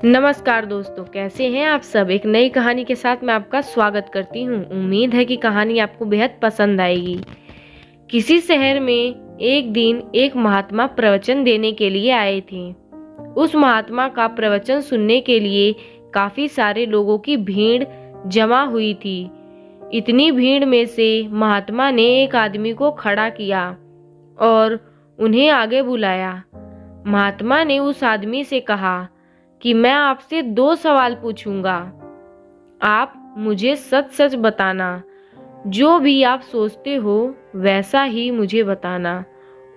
नमस्कार दोस्तों, कैसे हैं आप सब। एक नई कहानी के साथ मैं आपका स्वागत करती हूँ। उम्मीद है कि कहानी आपको बेहद पसंद आएगी। किसी शहर में एक दिन एक महात्मा प्रवचन देने के लिए आए थे। उस महात्मा का प्रवचन सुनने के लिए काफी सारे लोगों की भीड़ जमा हुई थी। इतनी भीड़ में से महात्मा ने एक आदमी को खड़ा किया और उन्हें आगे बुलाया। महात्मा ने उस आदमी से कहा कि मैं आपसे 2 सवाल पूछूंगा। आप मुझे सच सच बताना। जो भी आप सोचते हो वैसा ही मुझे बताना।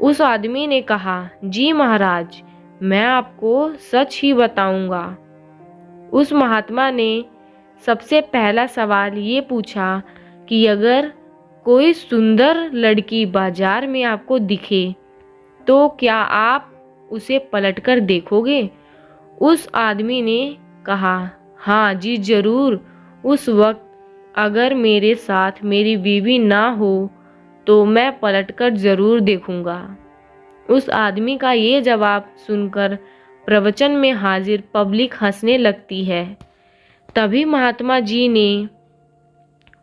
उस आदमी ने कहा, जी महाराज, मैं आपको सच ही बताऊंगा। उस महात्मा ने सबसे पहला सवाल ये पूछा कि अगर कोई सुंदर लड़की बाजार में आपको दिखे तो क्या आप उसे पलटकर देखोगे? उस आदमी ने कहा, हाँ जी जरूर। उस वक्त अगर मेरे साथ मेरी बीवी ना हो तो मैं पलटकर जरूर देखूंगा। उस आदमी का ये जवाब सुनकर प्रवचन में हाजिर पब्लिक हंसने लगती है। तभी महात्मा जी ने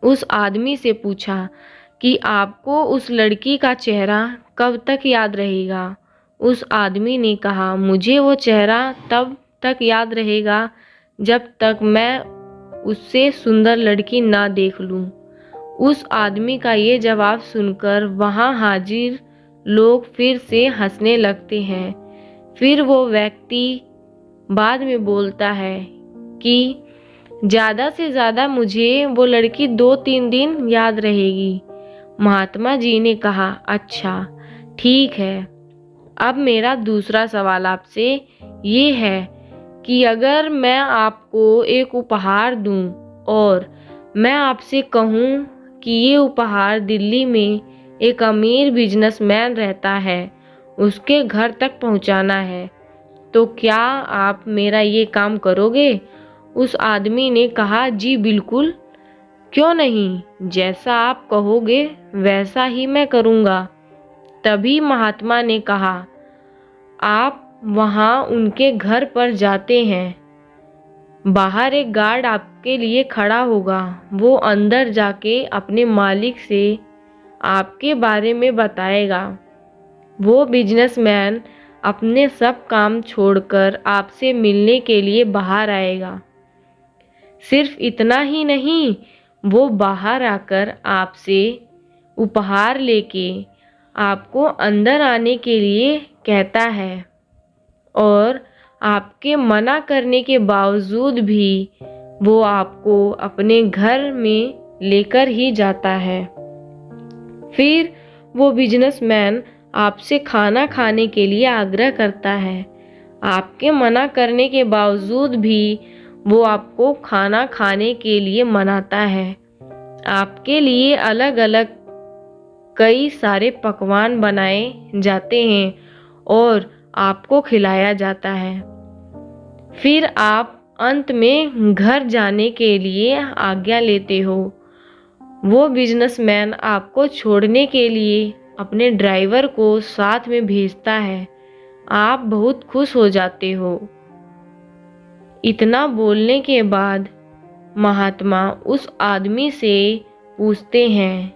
उस आदमी से पूछा कि आपको उस लड़की का चेहरा कब तक याद रहेगा? उस आदमी ने कहा, मुझे वो चेहरा तब तक याद रहेगा जब तक मैं उससे सुंदर लड़की ना देख लूं। उस आदमी का ये जवाब सुनकर वहां हाजिर लोग फिर से हंसने लगते हैं। फिर वो व्यक्ति बाद में बोलता है कि ज़्यादा से ज़्यादा मुझे वो लड़की 2-3 दिन याद रहेगी। महात्मा जी ने कहा, अच्छा ठीक है। अब मेरा दूसरा सवाल आपसे ये है कि अगर मैं आपको एक उपहार दूं और मैं आपसे कहूं कि ये उपहार दिल्ली में एक अमीर बिजनेसमैन रहता है, उसके घर तक पहुंचाना है, तो क्या आप मेरा ये काम करोगे? उस आदमी ने कहा, जी बिल्कुल, क्यों नहीं, जैसा आप कहोगे वैसा ही मैं करूँगा। तभी महात्मा ने कहा, आप वहाँ उनके घर पर जाते हैं, बाहर एक गार्ड आपके लिए खड़ा होगा। वो अंदर जाके अपने मालिक से आपके बारे में बताएगा। वो बिजनेसमैन अपने सब काम छोड़कर आपसे मिलने के लिए बाहर आएगा। सिर्फ इतना ही नहीं, वो बाहर आकर आपसे उपहार लेके आपको अंदर आने के लिए कहता है और आपके मना करने के बावजूद भी वो आपको अपने घर में लेकर ही जाता है। फिर वो बिजनेसमैन आपसे खाना खाने के लिए आग्रह करता है। आपके मना करने के बावजूद भी वो आपको खाना खाने के लिए मनाता है। आपके लिए अलग अलग कई सारे पकवान बनाए जाते हैं और आपको खिलाया जाता है। फिर आप अंत में घर जाने के लिए आज्ञा लेते हो। वो बिजनेसमैन आपको छोड़ने के लिए अपने ड्राइवर को साथ में भेजता है। आप बहुत खुश हो जाते हो। इतना बोलने के बाद महात्मा उस आदमी से पूछते हैं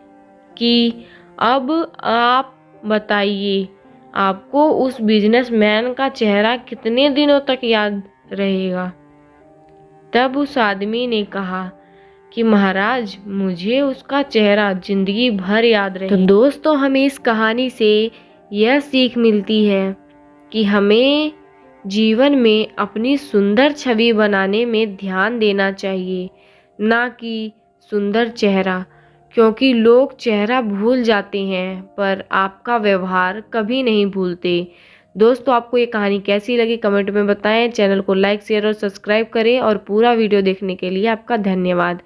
कि अब आप बताइए, आपको उस बिजनेसमैन का चेहरा कितने दिनों तक याद रहेगा? तब उस आदमी ने कहा कि महाराज, मुझे उसका चेहरा जिंदगी भर याद रहेगा। तो दोस्तों, हमें इस कहानी से यह सीख मिलती है कि हमें जीवन में अपनी सुंदर छवि बनाने में ध्यान देना चाहिए, ना कि सुंदर चेहरा, क्योंकि लोग चेहरा भूल जाते हैं पर आपका व्यवहार कभी नहीं भूलते। दोस्तों, आपको ये कहानी कैसी लगी कमेंट में बताएं। चैनल को लाइक, शेयर और सब्सक्राइब करें और पूरा वीडियो देखने के लिए आपका धन्यवाद।